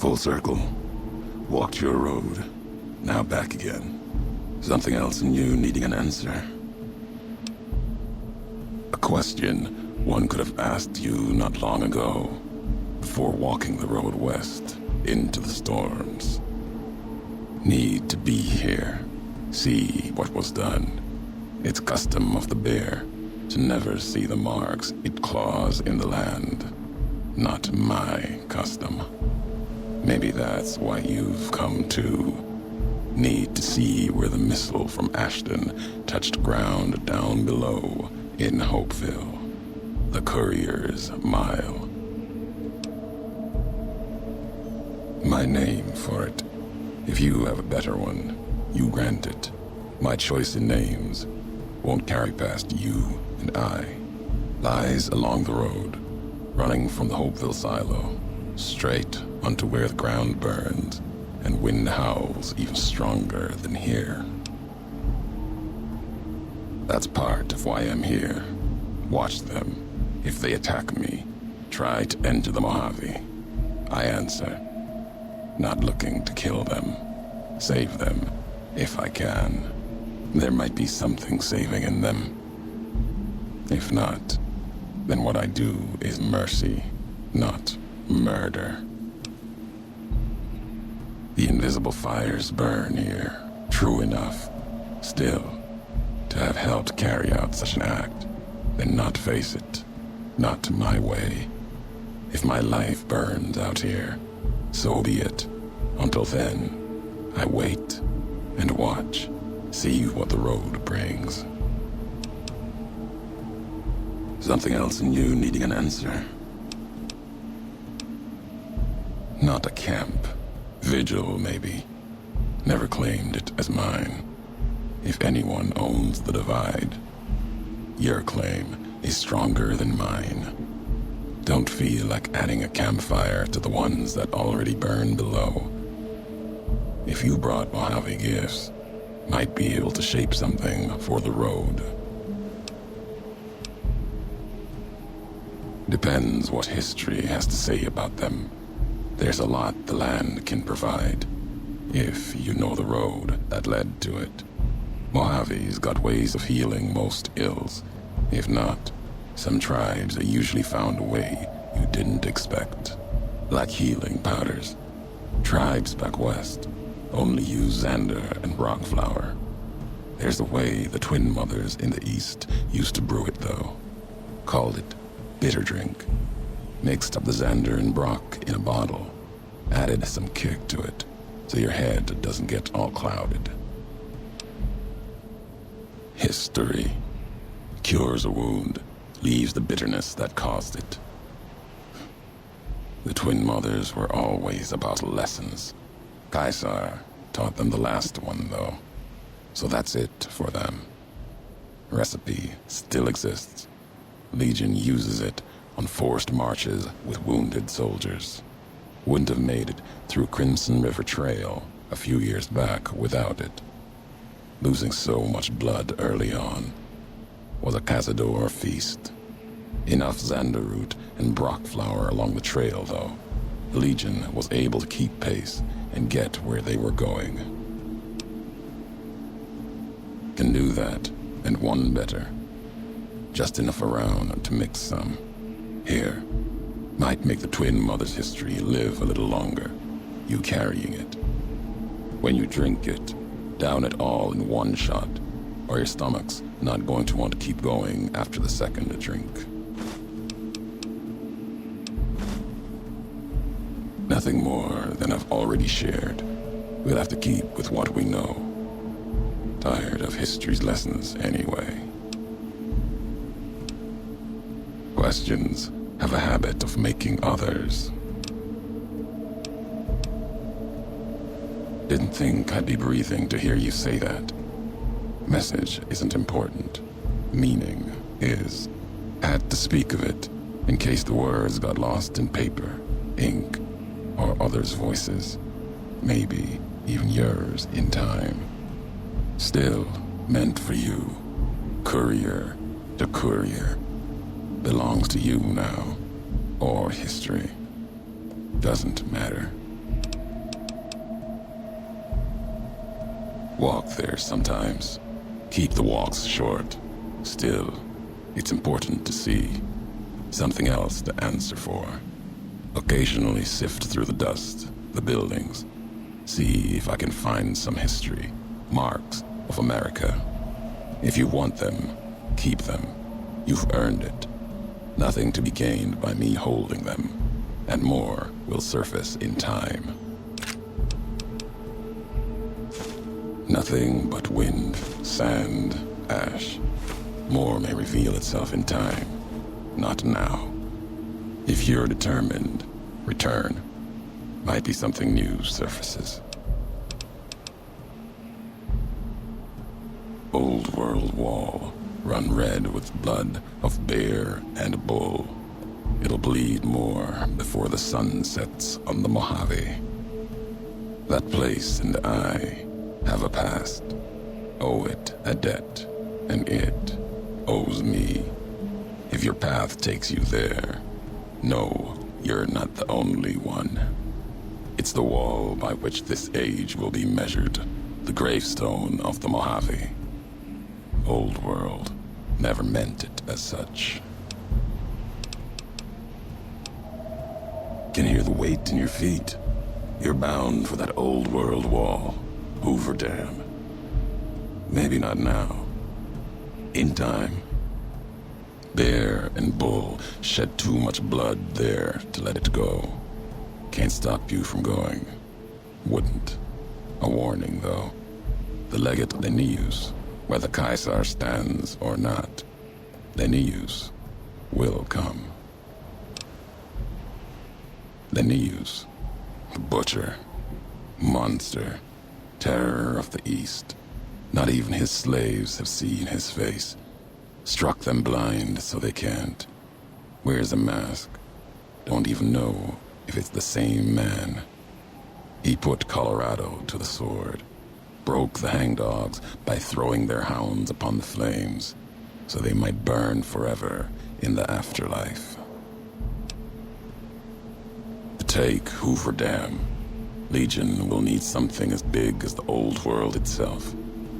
Full circle. Walked your road. Now back again. Something else in you needing an answer. A question one could have asked you not long ago, before walking the road west into the storms. Need to be here. See what was done. It's custom of the bear to never see the marks it claws in the land. Not my custom. Maybe that's why you've come too. Need to see where the missile from Ashton touched ground down below in Hopeville. The Courier's Mile. My name for it. If you have a better one, you grant it. My choice in names won't carry past you and I. Lies along the road, running from the Hopeville silo, straight onto where the ground burns and wind howls even stronger than here. That's part of why I'm here. Watch them. If they attack me, try to enter the Mojave. I answer, not looking to kill them. Save them, if I can. There might be something saving in them. If not, then what I do is mercy, not murder. The invisible fires burn here, true enough. Still, to have helped carry out such an act, then not face it, not my way. If my life burns out here, so be it. Until then, I wait and watch, see what the road brings. Something else in you needing an answer. Not a camp. Vigil, maybe. Never claimed it as mine. If anyone owns the divide, your claim is stronger than mine. Don't feel like adding a campfire to the ones that already burn below. If you brought Mojave gifts, might be able to shape something for the road. Depends what history has to say about them. There's a lot the land can provide, if you know the road that led to it. Mojave's got ways of healing most ills. If not, some tribes have usually found a way you didn't expect. Like healing powders. Tribes back west only use Xander and rock flour. There's a way the twin mothers in the east used to brew it though. Called it bitter drink. Mixed up the Xander and Brock in a bottle. Added some kick to it, so your head doesn't get all clouded. History. Cures a wound, leaves the bitterness that caused it. The twin mothers were always about lessons. Caesar taught them the last one, though. So that's it for them. Recipe still exists. Legion uses it on forced marches with wounded soldiers. Wouldn't have made it through Crimson River Trail a few years back without it. Losing so much blood early on was a Cazador feast. Enough Xander root and Brock flour along the trail, though. The Legion was able to keep pace and get where they were going. Can do that, and one better. Just enough around to mix some. Here, might make the twin mother's history live a little longer, you carrying it. When you drink it, down it all in one shot, or your stomach's not going to want to keep going after the second drink. Nothing more than I've already shared. We'll have to keep with what we know. Tired of history's lessons anyway. Questions have a habit of making others. Didn't think I'd be breathing to hear you say that. Message isn't important. Meaning is. Had to speak of it in case the words got lost in paper, ink, or others' voices. Maybe even yours in time. Still meant for you. Courier to courier. Belongs to you now. Or history. Doesn't matter. Walk there sometimes. Keep the walks short. Still, it's important to see. Something else to answer for. Occasionally sift through the dust, the buildings. See if I can find some history, marks of America. If you want them, keep them. You've earned it. Nothing to be gained by me holding them, and more will surface in time. Nothing but wind, sand, ash. More may reveal itself in time, not now. If you're determined, return. Might be something new surfaces. Old world wall, run red with blood of bear and bull. It'll bleed more before the sun sets on the Mojave. That place and I have a past, owe it a debt, and it owes me. If your path takes you there, know you're not the only one. It's the wall by which this age will be measured, the gravestone of the Mojave. Old world never meant it as such. Can hear the weight in your feet. You're bound for that old world wall, Hoover Dam. Maybe not now. In time. Bear and bull shed too much blood there to let it go. Can't stop you from going. Wouldn't. A warning, though. The legate Linnaeus, whether Caesar stands or not, Linnaeus will come. Linnaeus, the butcher, monster, terror of the East. Not even his slaves have seen his face. Struck them blind so they can't. Wears a mask. Don't even know if it's the same man. He put Colorado to the sword. Broke the hangdogs by throwing their hounds upon the flames, so they might burn forever in the afterlife. To take Hoover Dam, Legion will need something as big as the old world itself.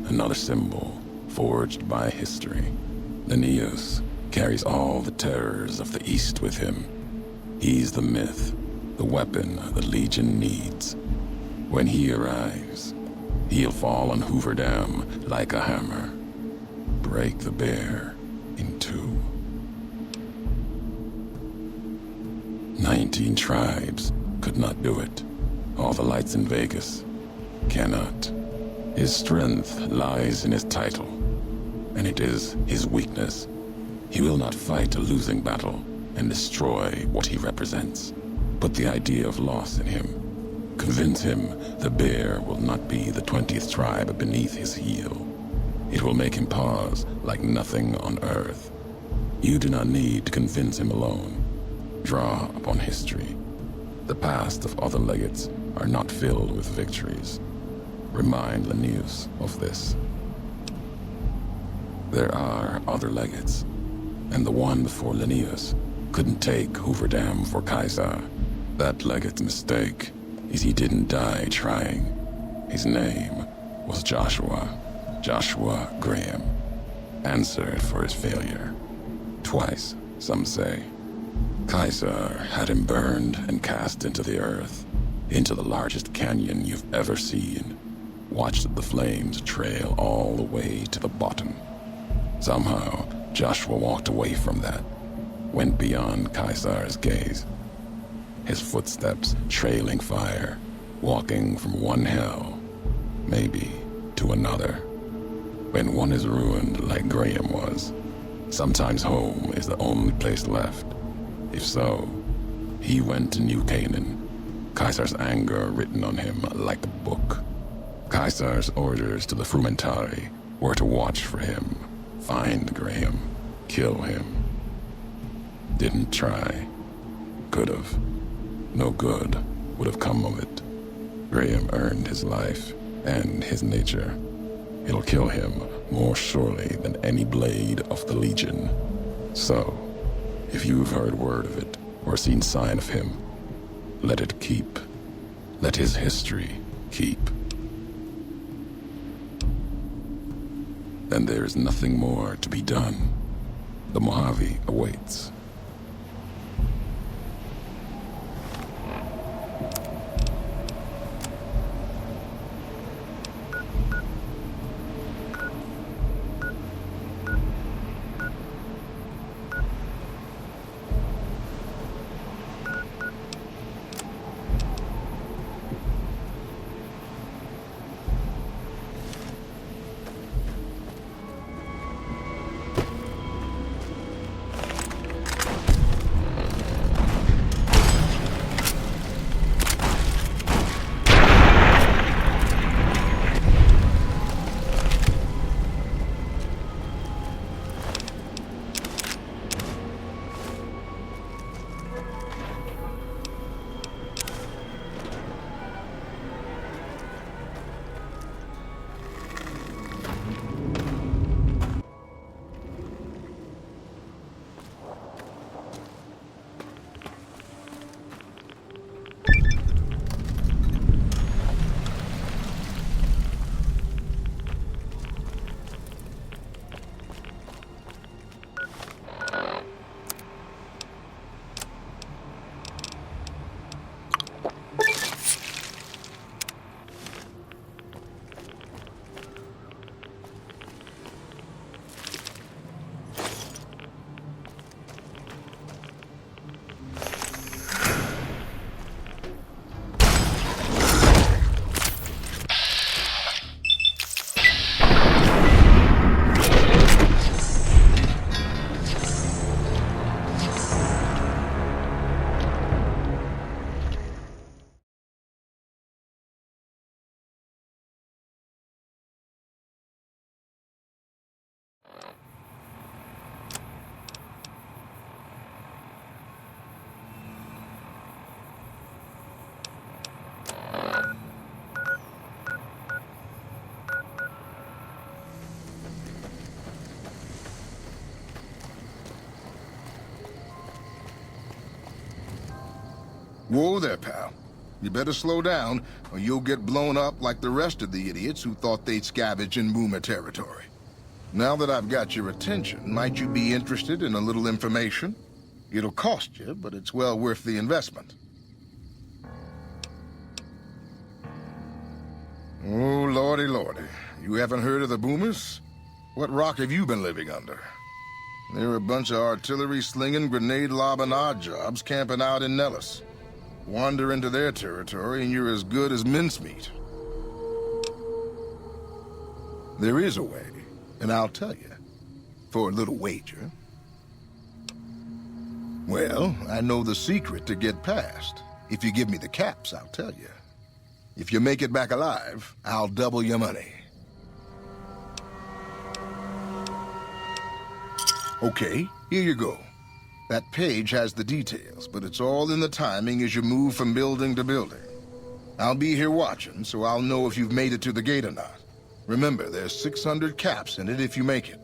Another symbol forged by history. Linnaeus carries all the terrors of the East with him. He's the myth, the weapon the Legion needs. When he arrives, he'll fall on Hoover Dam like a hammer. Break the bear in two. 19 tribes could not do it. All the lights in Vegas cannot. His strength lies in his title, and it is his weakness. He will not fight a losing battle and destroy what he represents. Put the idea of loss in him. Convince him the bear will not be the 20th tribe beneath his heel. It will make him pause like nothing on earth. You do not need to convince him alone. Draw upon history. The past of other legates are not filled with victories. Remind Linnaeus of this. There are other legates, and the one before Linnaeus couldn't take Hoover Dam for Caesar. That legate's mistake is he didn't die trying. His name was Joshua Graham. Answered for his failure. Twice, some say. Caesar had him burned and cast into the earth, into the largest canyon you've ever seen. Watched the flames trail all the way to the bottom. Somehow, Joshua walked away from that, went beyond Caesar's gaze. His footsteps trailing fire, walking from one hell, maybe, to another. When one is ruined like Graham was, sometimes home is the only place left. If so, he went to New Canaan, Caesar's anger written on him like a book. Caesar's orders to the Frumentari were to watch for him, find Graham, kill him. Didn't try. Could've. No good would have come of it. Graham earned his life and his nature. It'll kill him more surely than any blade of the Legion. So, if you've heard word of it or seen sign of him, let it keep. Let his history keep. then there is nothing more to be done. The Mojave awaits. Whoa there, pal. You better slow down, or you'll get blown up like the rest of the idiots who thought they'd scavenge in boomer territory. Now that I've got your attention, might you be interested in a little information? It'll cost you, but it's well worth the investment. Oh, lordy, lordy. You haven't heard of the boomers? What rock have you been living under? They're a bunch of artillery-slinging, grenade-lobbing odd jobs camping out in Nellis. Wander into their territory and you're as good as mincemeat. There is a way, and I'll tell you, for a little wager. Well, I know the secret to get past. If you give me the caps, I'll tell you. If you make it back alive, I'll double your money. Okay, here you go. That page has the details, but it's all in the timing as you move from building to building. I'll be here watching, so I'll know if you've made it to the gate or not. Remember, there's 600 caps in it if you make it.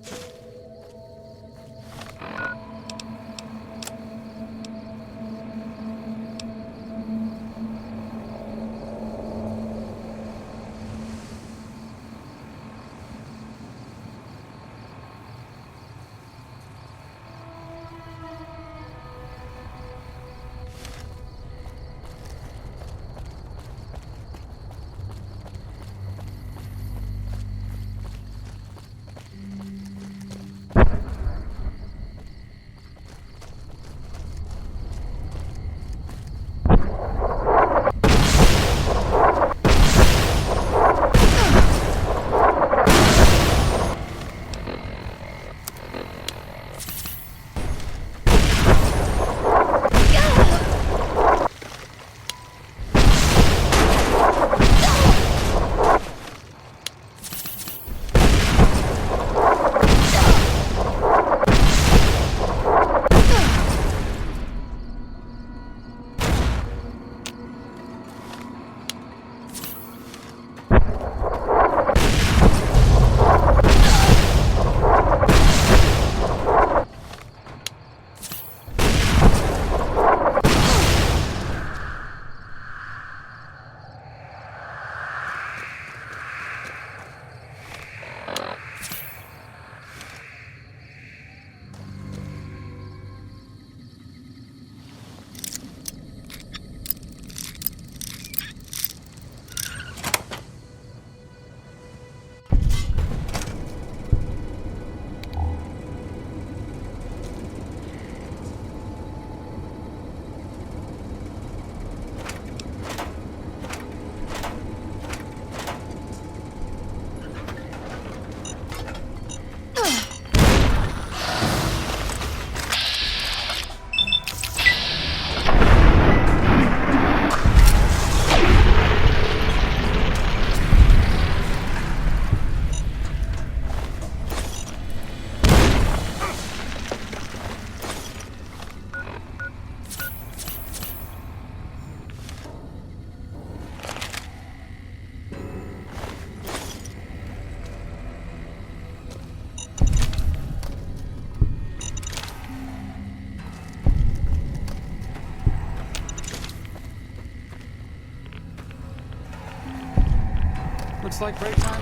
Looks like break time.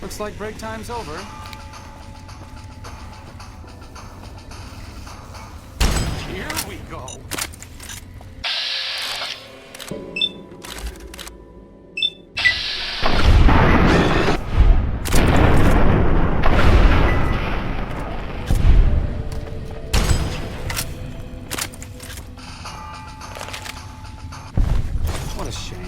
Looks like break time's over. Here we go. What a shame.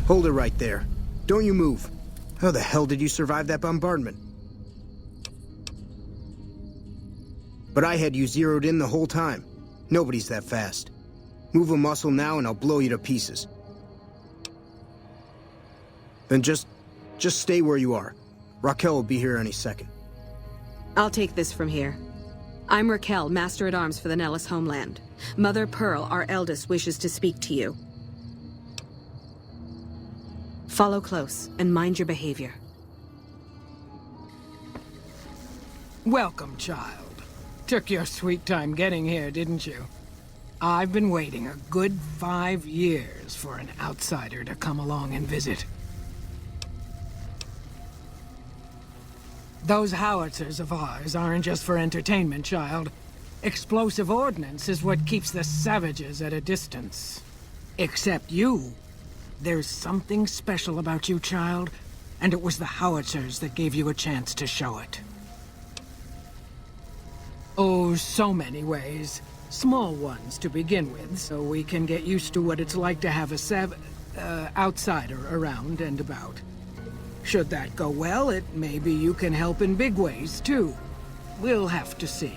Hold it right there. Don't you move. How the hell did you survive that bombardment? But I had you zeroed in the whole time. Nobody's that fast. Move a muscle now and I'll blow you to pieces. Then just stay where you are. Raquel will be here any second. I'll take this from here. I'm Raquel, Master-at-Arms for the Nellis homeland. Mother Pearl, our eldest, wishes to speak to you. Follow close and mind your behavior. Welcome, child. Took your sweet time getting here, didn't you? I've been waiting a good 5 years for an outsider to come along and visit. Those howitzers of ours aren't just for entertainment, child. Explosive ordnance is what keeps the savages at a distance. Except you. There's something special about you, child, and it was the howitzers that gave you a chance to show it. Oh, so many ways. Small ones to begin with, so we can get used to what it's like to have a outsider around and about. Should that go well, maybe you can help in big ways, too. We'll have to see.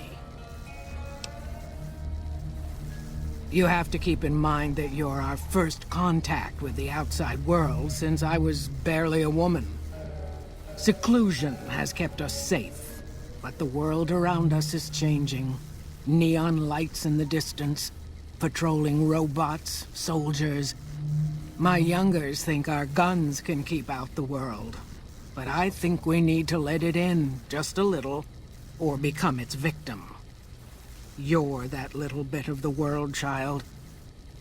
You have to keep in mind that you're our first contact with the outside world since I was barely a woman. Seclusion has kept us safe, but the world around us is changing. Neon lights in the distance, patrolling robots, soldiers. My youngers think our guns can keep out the world, but I think we need to let it in just a little, or become its victim. You're that little bit of the world, child.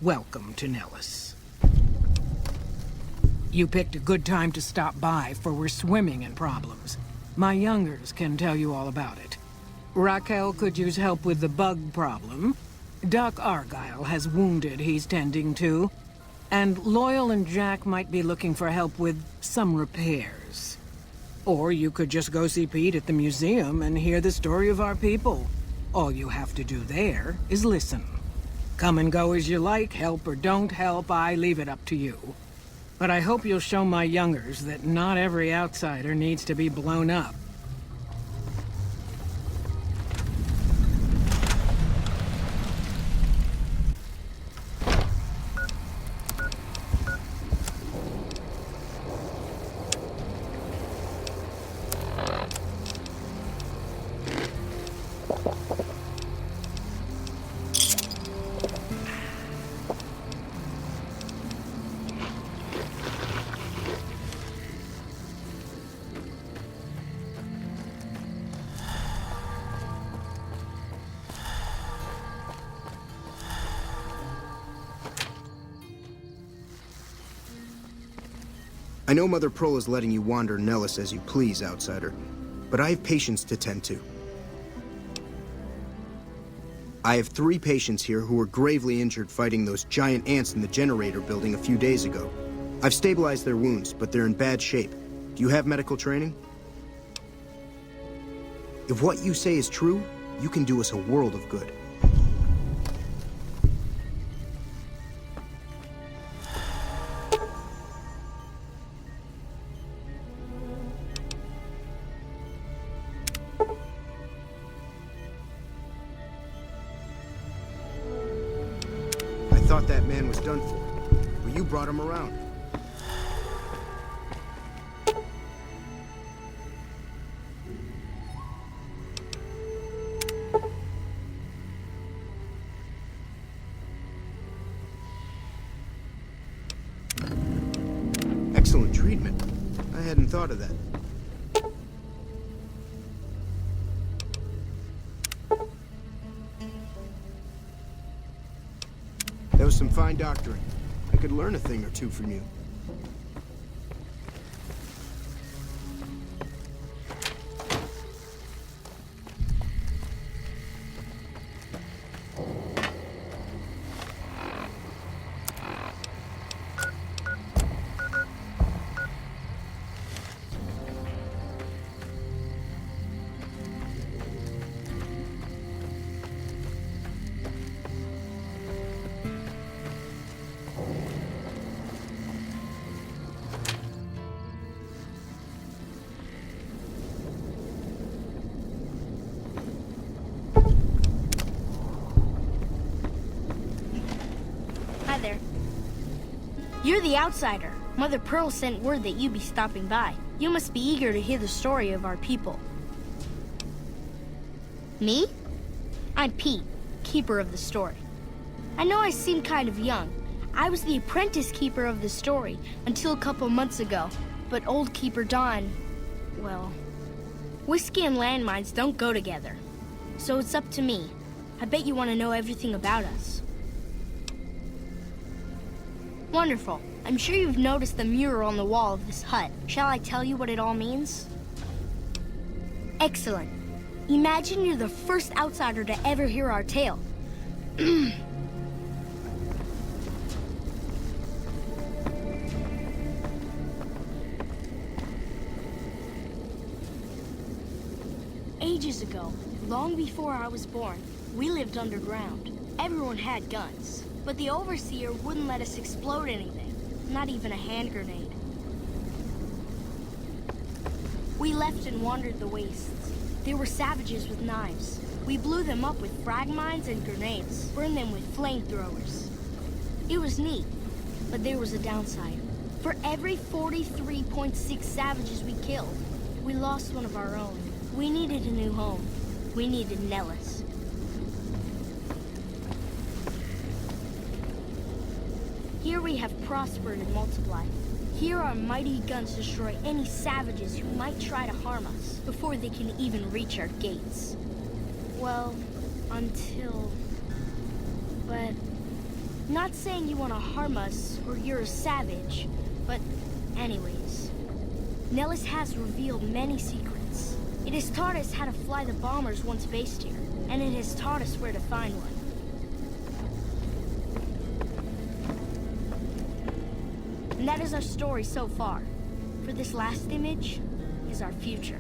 Welcome to Nellis. You picked a good time to stop by, for we're swimming in problems. My youngers can tell you all about it. Raquel could use help with the bug problem. Doc Argyle has wounded he's tending to. And Loyal and Jack might be looking for help with some repairs. Or you could just go see Pete at the museum and hear the story of our people. All you have to do there is listen. Come and go as you like, help or don't help, I leave it up to you. But I hope you'll show my youngers that not every outsider needs to be blown up. I know Mother Pearl is letting you wander Nellis as you please, outsider, but I have patients to tend to. I have 3 patients here who were gravely injured fighting those giant ants in the generator building a few days ago. I've stabilized their wounds, but they're in bad shape. Do you have medical training? If what you say is true, you can do us a world of good. I thought that man was done for, but you brought him around. Excellent treatment. I hadn't thought of that. That was some fine doctoring. I could learn a thing or two from you. Hi there. You're the outsider. Mother Pearl sent word that you'd be stopping by. You must be eager to hear the story of our people. Me? I'm Pete, keeper of the story. I know I seem kind of young. I was the apprentice keeper of the story until a couple months ago. But old Keeper Don, well, whiskey and landmines don't go together. So it's up to me. I bet you want to know everything about us. Wonderful. I'm sure you've noticed the mural on the wall of this hut. Shall I tell you what it all means? Excellent. Imagine you're the first outsider to ever hear our tale. Ages ago, long before I was born, we lived underground. Everyone had guns, but the overseer wouldn't let us explode anything, not even a hand grenade. We left and wandered the wastes. There were savages with knives. We blew them up with frag mines and grenades, burned them with flamethrowers. It was neat, but there was a downside. For every 43.6 savages we killed, we lost one of our own. We needed a new home. We needed Nellis. Here we have prospered and multiplied. Here our mighty guns destroy any savages who might try to harm us before they can even reach our gates. Well, until... But... Not saying you want to harm us or you're a savage, but anyways. Nellis has revealed many secrets. It has taught us how to fly the bombers once based here, and it has taught us where to find one. And that is our story so far. For this last image is our future.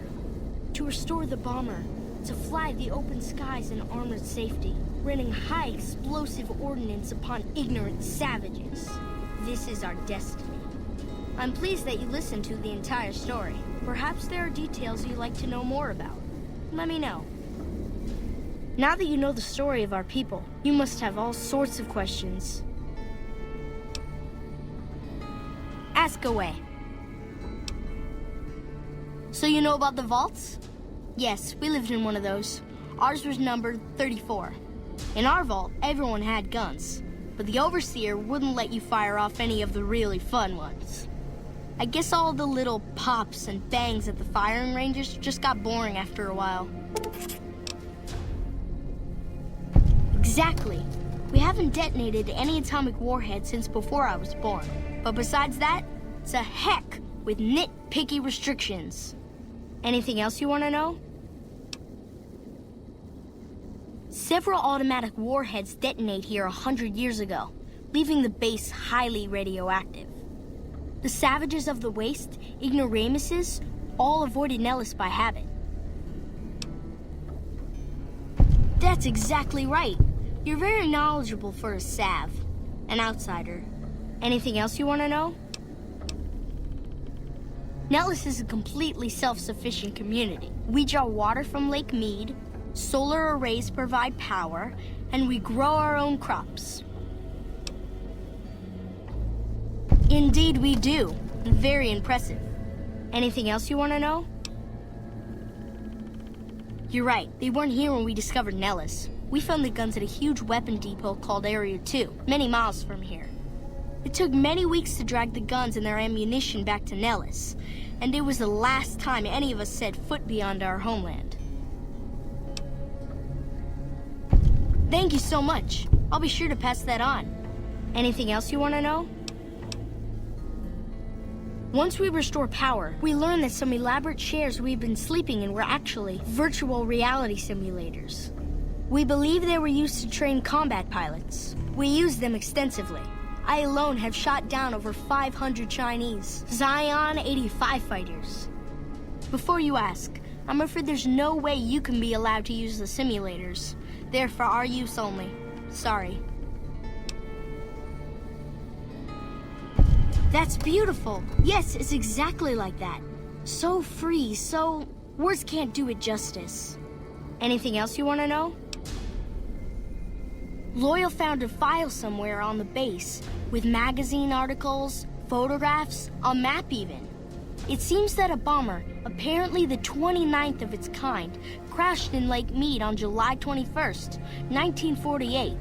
To restore the bomber, to fly the open skies in armored safety, raining high explosive ordnance upon ignorant savages. This is our destiny. I'm pleased that you listened to the entire story. Perhaps there are details you'd like to know more about. Let me know. Now that you know the story of our people, you must have all sorts of questions. Ask away. So you know about the vaults? Yes, we lived in one of those. Ours was numbered 34. In our vault, everyone had guns, but the overseer wouldn't let you fire off any of the really fun ones. I guess all the little pops and bangs at the firing ranges just got boring after a while. Exactly. We haven't detonated any atomic warheads since before I was born. But besides that, it's a heck with nitpicky restrictions. Anything else you want to know? Several automatic warheads detonate here 100 years ago, leaving the base highly radioactive. The savages of the waste, ignoramuses, all avoided Nellis by habit. That's exactly right. You're very knowledgeable for a Sav, an outsider. Anything else you want to know? Nellis is a completely self-sufficient community. We draw water from Lake Mead, solar arrays provide power, and we grow our own crops. Indeed we do. Very impressive. Anything else you want to know? You're right, they weren't here when we discovered Nellis. We found the guns at a huge weapon depot called Area 2, many miles from here. It took many weeks to drag the guns and their ammunition back to Nellis, and it was the last time any of us set foot beyond our homeland. Thank you so much. I'll be sure to pass that on. Anything else you want to know? Once we restore power, we learned that some elaborate chairs we've been sleeping in were actually virtual reality simulators. We believe they were used to train combat pilots. We used them extensively. I alone have shot down over 500 Chinese Zion 85 fighters. Before you ask, I'm afraid there's no way you can be allowed to use the simulators. They're for our use only. Sorry. That's beautiful. Yes, it's exactly like that. So free, so... words can't do it justice. Anything else you want to know? Loyal found a file somewhere on the base with magazine articles, photographs, a map even. It seems that a bomber, apparently the 29th of its kind, crashed in Lake Mead on July 21st, 1948.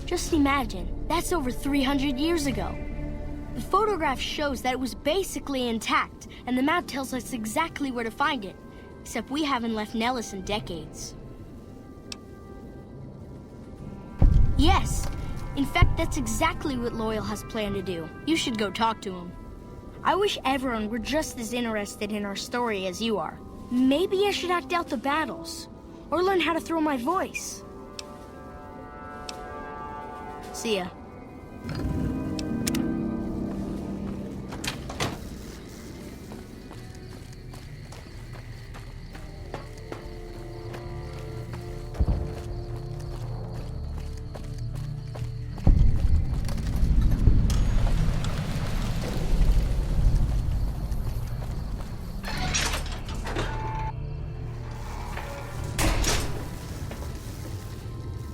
Just imagine, that's over 300 years ago. The photograph shows that it was basically intact, and the map tells us exactly where to find it, except we haven't left Nellis in decades. Yes, In fact, that's exactly what Loyal has planned to do. You should go talk to him. I wish everyone were just as interested in our story as you are. Maybe I should act out the battles, or learn how to throw my voice. See ya.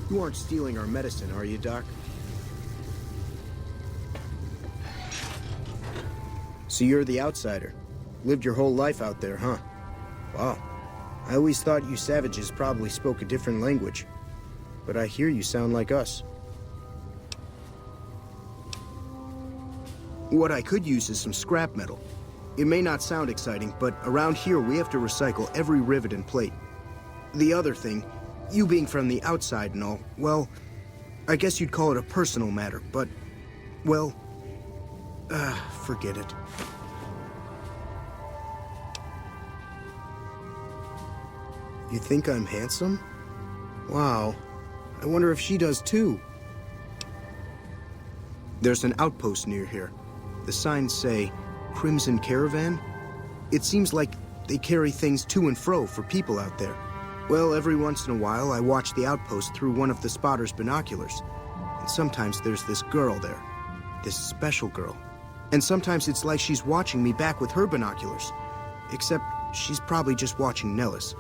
You aren't stealing our medicine, are you, Doc? So you're the outsider. Lived your whole life out there, huh? Wow. I always thought you savages probably spoke a different language. But I hear you sound like us. What I could use is some scrap metal. It may not sound exciting, but around here we have to recycle every rivet and plate. The other thing, you being from the outside and all, well, I guess you'd call it a personal matter, but, well, forget it. You think I'm handsome? Wow. I wonder if she does too. There's an outpost near here. The signs say, Crimson Caravan. It seems like they carry things to and fro for people out there. Well, every once in a while, I watch the outpost through one of the spotter's binoculars. And sometimes there's this girl there. This special girl. And sometimes it's like she's watching me back with her binoculars. Except she's probably just watching Nellis.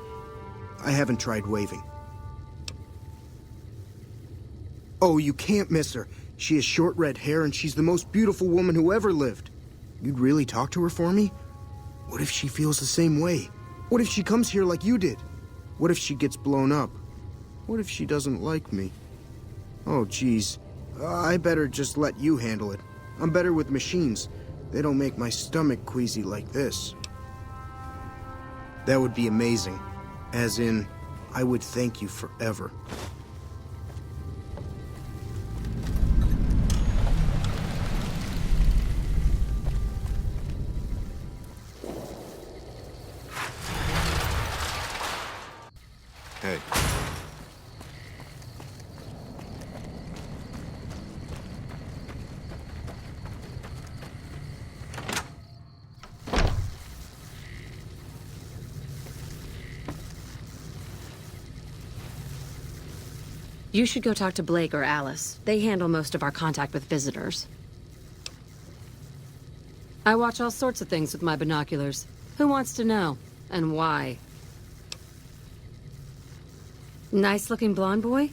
I haven't tried waving. Oh, you can't miss her. She has short red hair and she's the most beautiful woman who ever lived. You'd really talk to her for me? What if she feels the same way? What if she comes here like you did? What if she gets blown up? What if she doesn't like me? Oh, geez. I better just let you handle it. I'm better with machines. They don't make my stomach queasy like this. That would be amazing. As in, I would thank you forever. Hey. You should go talk to Blake or Alice. They handle most of our contact with visitors. I watch all sorts of things with my binoculars. Who wants to know? And why? Nice-looking blonde boy?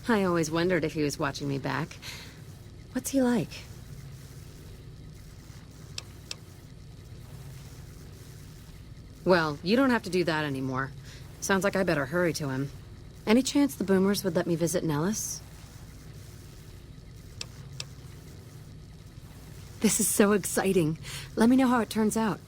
I always wondered if he was watching me back. What's he like? Well, you don't have to do that anymore. Sounds like I better hurry to him. Any chance the boomers would let me visit Nellis? This is so exciting. Let me know how it turns out.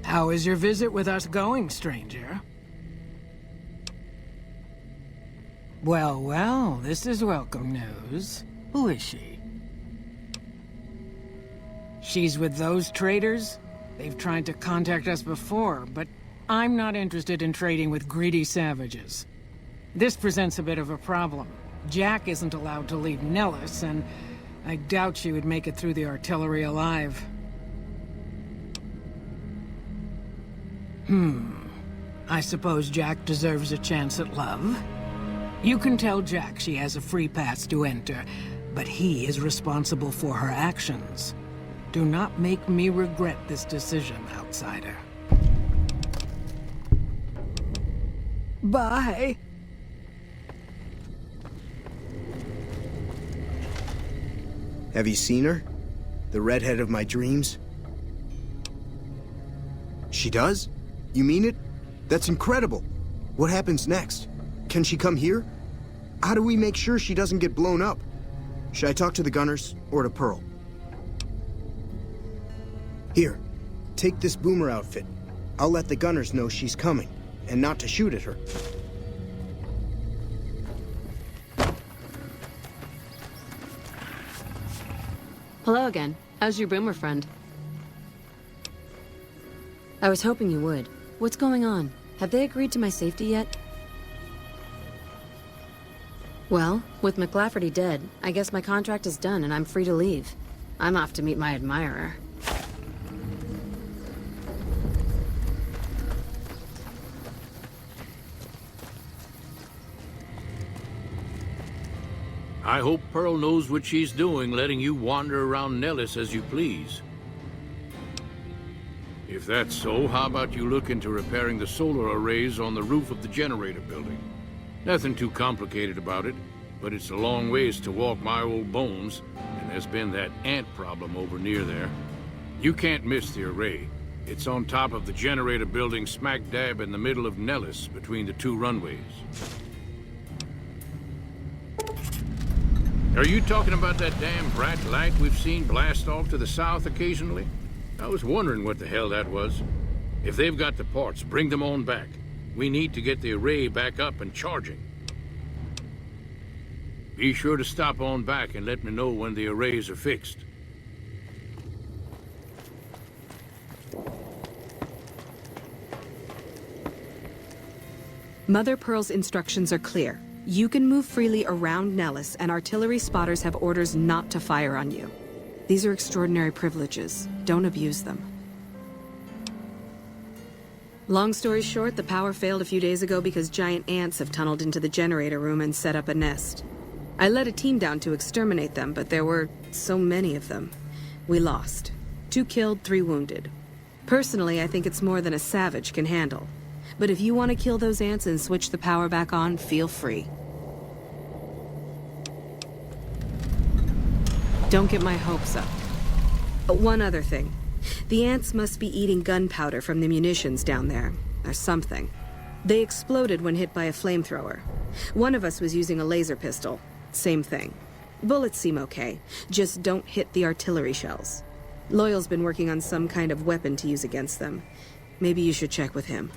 How is your visit with us going, stranger? Well, well, this is welcome news. Who is she? She's with those traders? They've tried to contact us before, but I'm not interested in trading with greedy savages. This presents a bit of a problem. Jack isn't allowed to leave Nellis, and I doubt she would make it through the artillery alive. I suppose Jack deserves a chance at love? You can tell Jack she has a free pass to enter, but he is responsible for her actions. Do not make me regret this decision, outsider. Bye. Have you seen her? The redhead of my dreams? She does? You mean it? That's incredible. What happens next? Can she come here? How do we make sure she doesn't get blown up? Should I talk to the gunners or to Pearl? Here, take this boomer outfit. I'll let the gunners know she's coming, and not to shoot at her. Hello again. How's your boomer friend? I was hoping you would. What's going on? Have they agreed to my safety yet? Well, with McLafferty dead, I guess my contract is done and I'm free to leave. I'm off to meet my admirer. I hope Pearl knows what she's doing, letting you wander around Nellis as you please. If that's so, how about you look into repairing the solar arrays on the roof of the generator building? Nothing too complicated about it, but it's a long ways to walk my old bones, and there's been that ant problem over near there. You can't miss the array. It's on top of the generator building smack dab in the middle of Nellis, between the two runways. Are you talking about that damn bright light we've seen blast off to the south occasionally? I was wondering what the hell that was. If they've got the parts, bring them on back. We need to get the array back up and charging. Be sure to stop on back and let me know when the arrays are fixed. Mother Pearl's instructions are clear. You can move freely around Nellis, and artillery spotters have orders not to fire on you. These are extraordinary privileges. Don't abuse them. Long story short, the power failed a few days ago because giant ants have tunneled into the generator room and set up a nest. I led a team down to exterminate them, but there were so many of them. We lost. 2 killed, 3 wounded. Personally, I think it's more than a savage can handle. But if you want to kill those ants and switch the power back on, feel free. Don't get my hopes up. One other thing. The ants must be eating gunpowder from the munitions down there, or something. They exploded when hit by a flamethrower. One of us was using a laser pistol. Same thing. Bullets seem okay, just don't hit the artillery shells. Loyal's been working on some kind of weapon to use against them. Maybe you should check with him.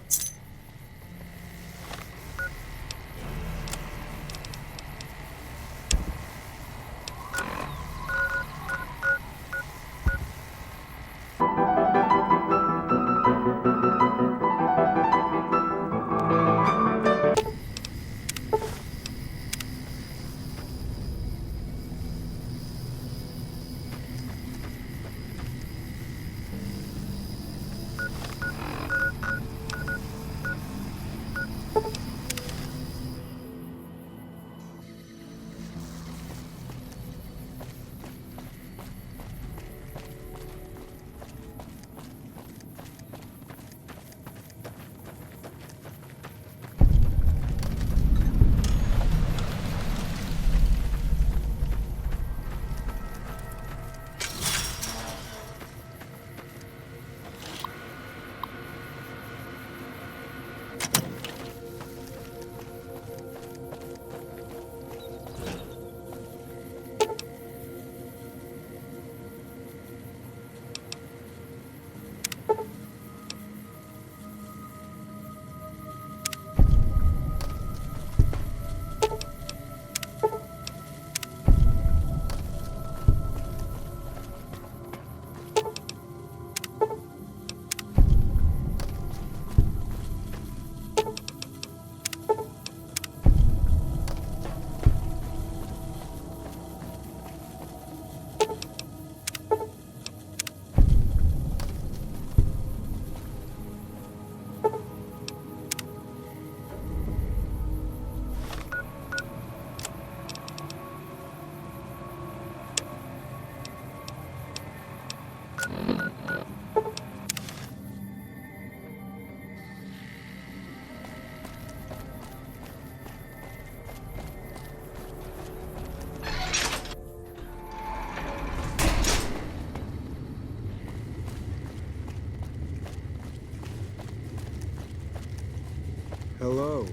Hello.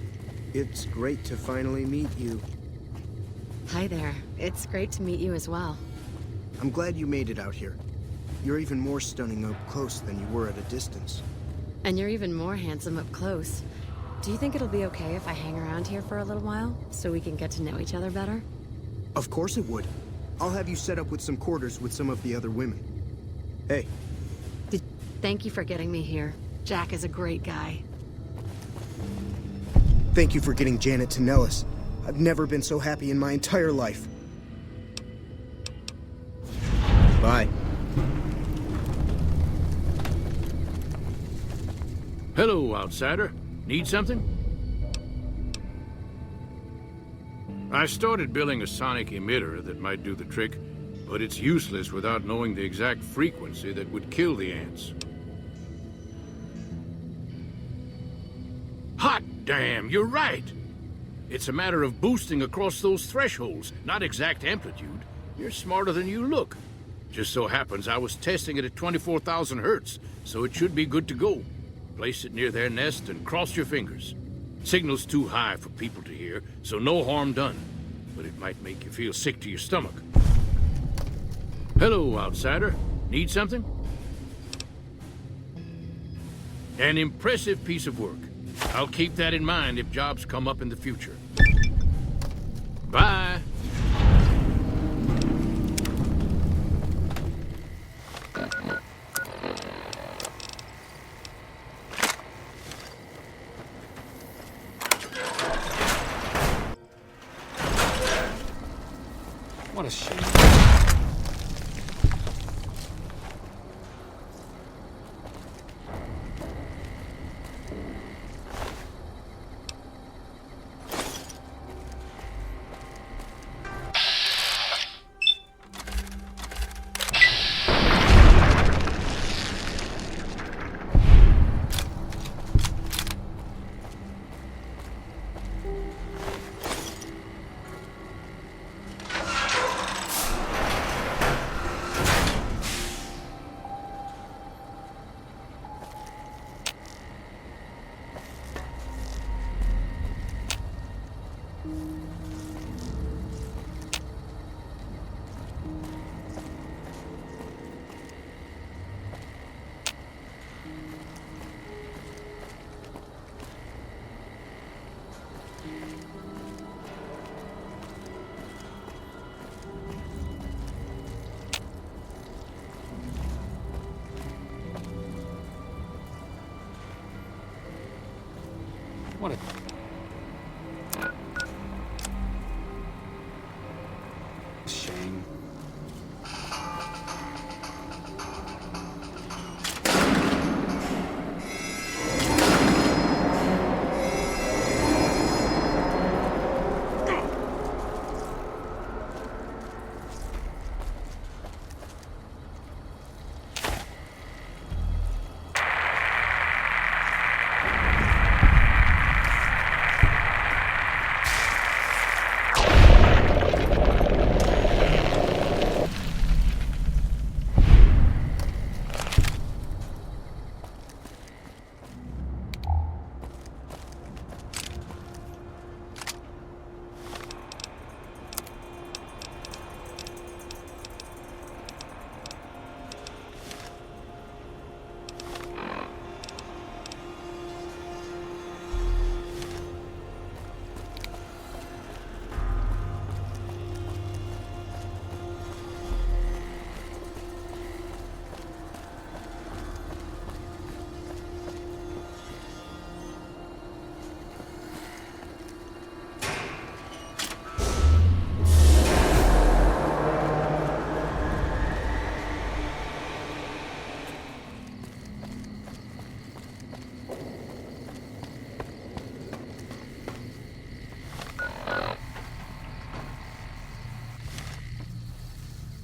It's great to finally meet you. Hi there. It's great to meet you as well. I'm glad you made it out here. You're even more stunning up close than you were at a distance. And you're even more handsome up close. Do you think it'll be okay if I hang around here for a little while, so we can get to know each other better? Of course it would. I'll have you set up with some quarters with some of the other women. Hey. Thank you for getting me here. Jack is a great guy. Thank you for getting Janet to Nellis. I've never been so happy in my entire life. Bye. Hello, outsider. Need something? I started building a sonic emitter that might do the trick, but it's useless without knowing the exact frequency that would kill the ants. Hot damn, you're right! It's a matter of boosting across those thresholds, not exact amplitude. You're smarter than you look. Just so happens I was testing it at 24,000 hertz, so it should be good to go. Place it near their nest and cross your fingers. Signal's too high for people to hear, so no harm done. But it might make you feel sick to your stomach. Hello, outsider. Need something? An impressive piece of work. I'll keep that in mind if jobs come up in the future. Bye. What a shame. What a shame.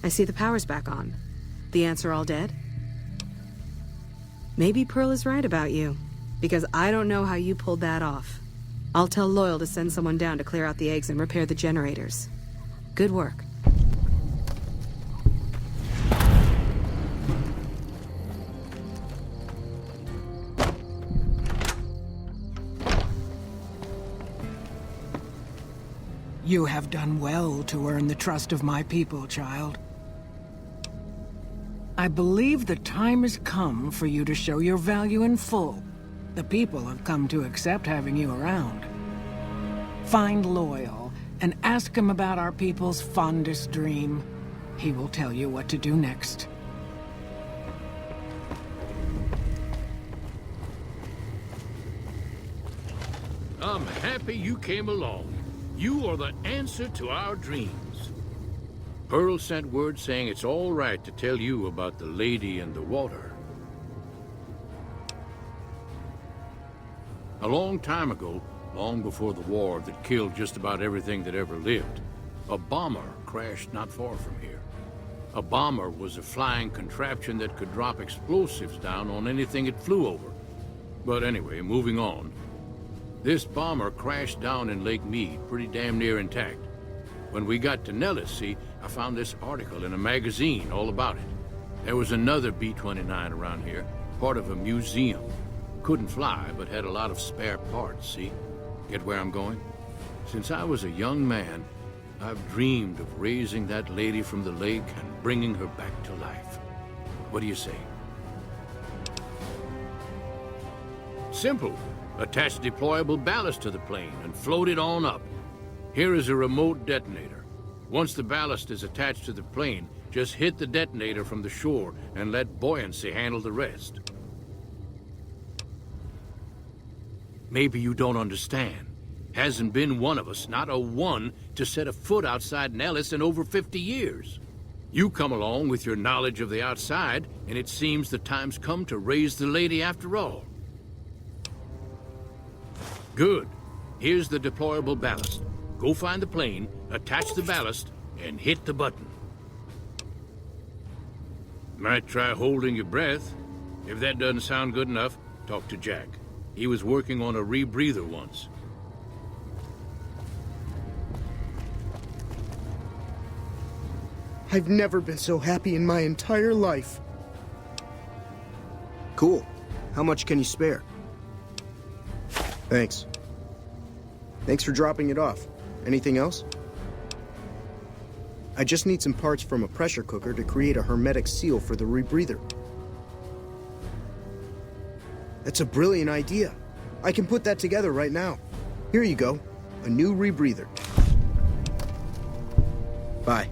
I see the power's back on. The ants are all dead? Maybe Pearl is right about you, because I don't know how you pulled that off. I'll tell Loyal to send someone down to clear out the eggs and repair the generators. Good work. You have done well to earn the trust of my people, child. I believe the time has come for you to show your value in full. The people have come to accept having you around. Find Loyal and ask him about our people's fondest dream. He will tell you what to do next. I'm happy you came along. You are the answer to our dreams. Pearl sent word saying it's all right to tell you about the lady in the water. A long time ago, long before the war that killed just about everything that ever lived, a bomber crashed not far from here. A bomber was a flying contraption that could drop explosives down on anything it flew over. But anyway, moving on. This bomber crashed down in Lake Mead, pretty damn near intact. When we got to Nellis, see, I found this article in a magazine all about it. There was another B-29 around here, part of a museum. Couldn't fly, but had a lot of spare parts, see? Get where I'm going? Since I was a young man, I've dreamed of raising that lady from the lake and bringing her back to life. What do you say? Simple. Attach deployable ballast to the plane and float it on up. Here is a remote detonator. Once the ballast is attached to the plane, just hit the detonator from the shore and let buoyancy handle the rest. Maybe you don't understand. Hasn't been one of us, not a one, to set a foot outside Nellis in over 50 years. You come along with your knowledge of the outside, and it seems the time's come to raise the lady after all. Good. Here's the deployable ballast. Go find the plane, attach the ballast, and hit the button. Might try holding your breath. If that doesn't sound good enough, talk to Jack. He was working on a rebreather once. I've never been so happy in my entire life. Cool. How much can you spare? Thanks. Thanks for dropping it off. Anything else? I just need some parts from a pressure cooker to create a hermetic seal for the rebreather. That's a brilliant idea. I can put that together right now. Here you go. A new rebreather. Bye.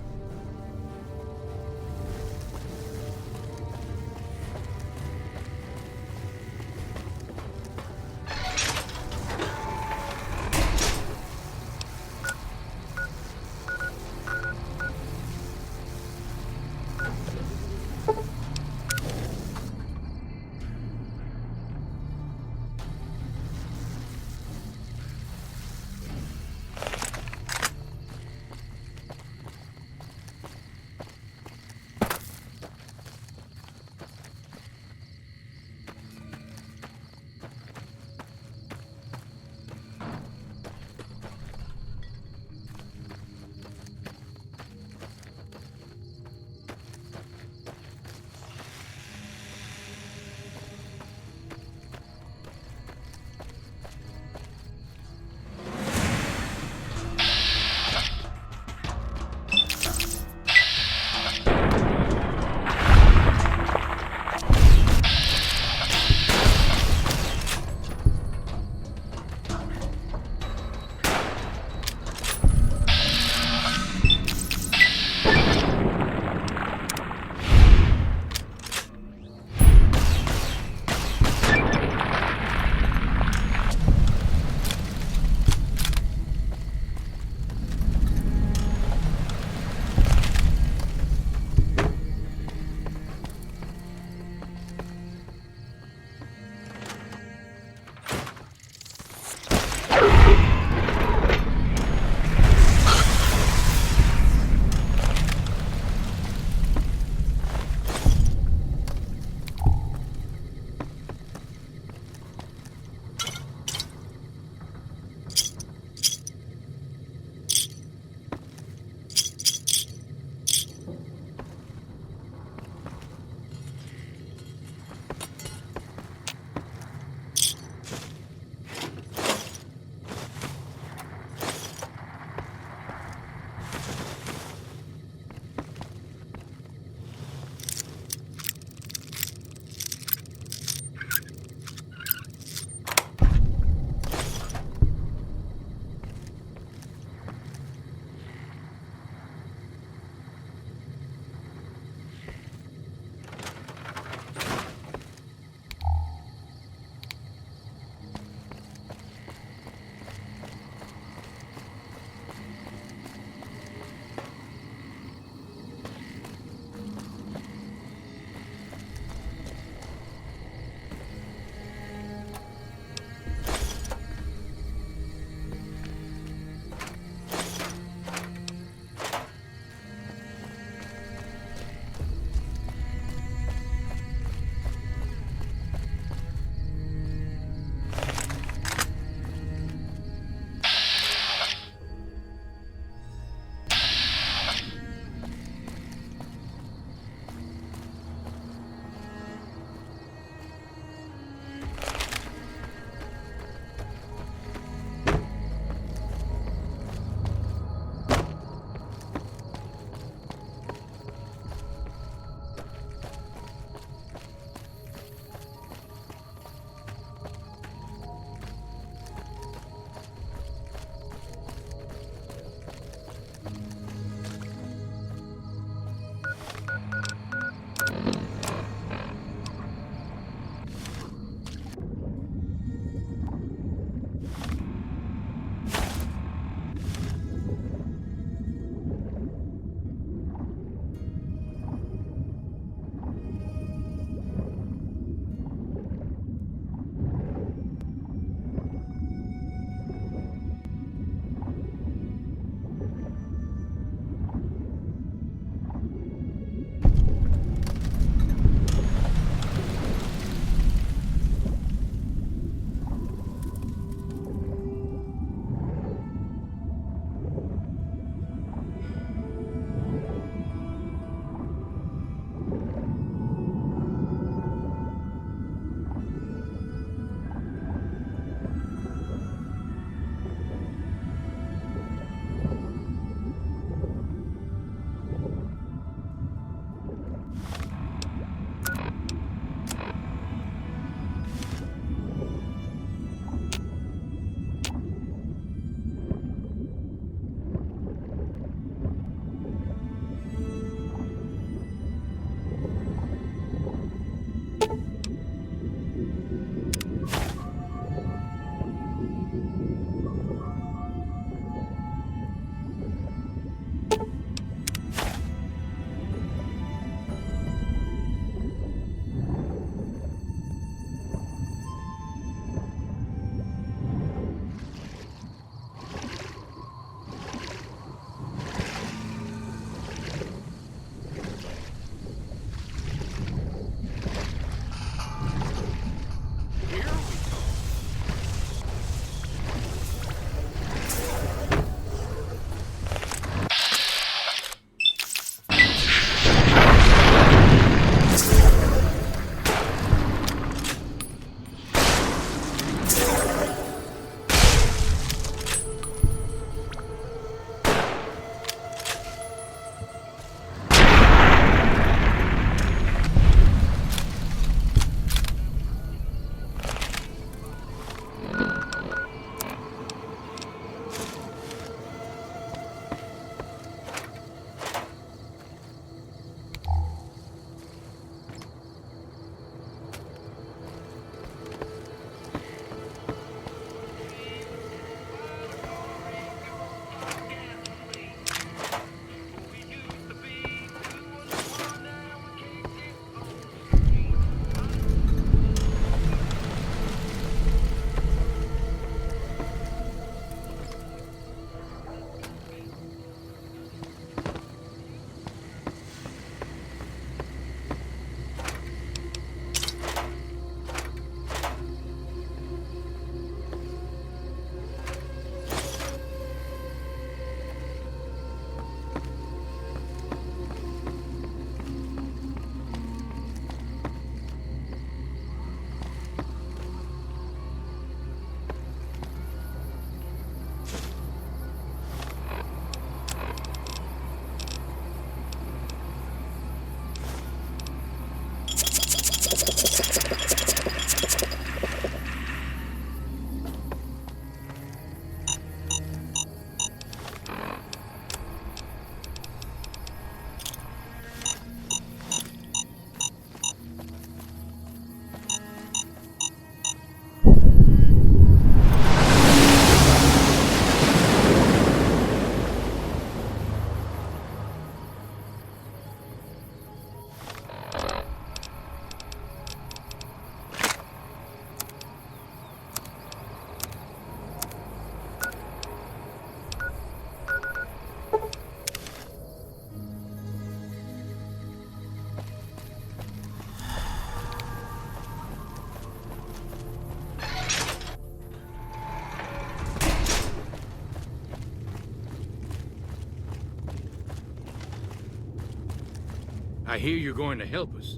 I hear you're going to help us.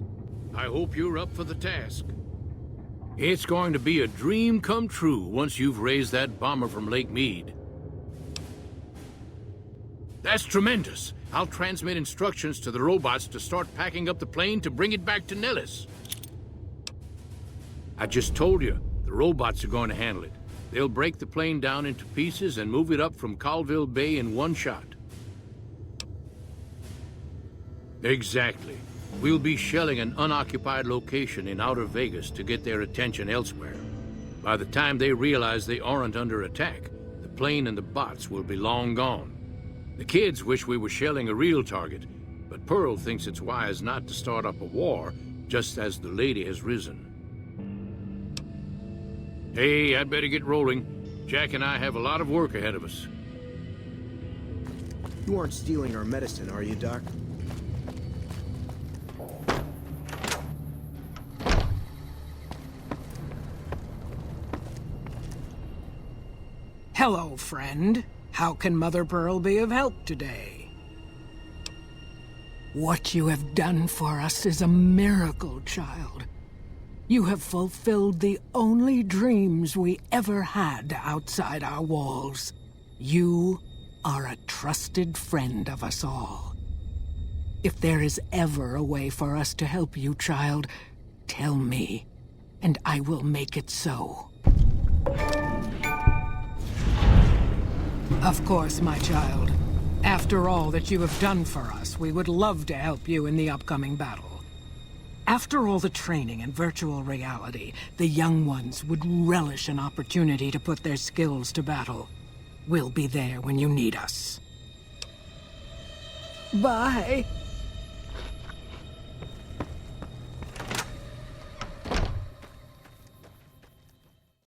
I hope you're up for the task. It's going to be a dream come true once you've raised that bomber from Lake Mead. That's tremendous. I'll transmit instructions to the robots to start packing up the plane to bring it back to Nellis. I just told you, the robots are going to handle it. They'll break the plane down into pieces and move it up from Colville Bay in one shot. Exactly. We'll be shelling an unoccupied location in outer Vegas to get their attention elsewhere. By the time they realize they aren't under attack, the plane and the bots will be long gone. The kids wish we were shelling a real target, but Pearl thinks it's wise not to start up a war just as the lady has risen. Hey, I'd better get rolling. Jack and I have a lot of work ahead of us. You aren't stealing our medicine, are you, Doc? Hello, friend. How can Mother Pearl be of help today? What you have done for us is a miracle, child. You have fulfilled the only dreams we ever had outside our walls. You are a trusted friend of us all. If there is ever a way for us to help you, child, tell me, and I will make it so. Of course, my child. After all that you have done for us, we would love to help you in the upcoming battle. After all the training in virtual reality, the young ones would relish an opportunity to put their skills to battle. We'll be there when you need us. Bye.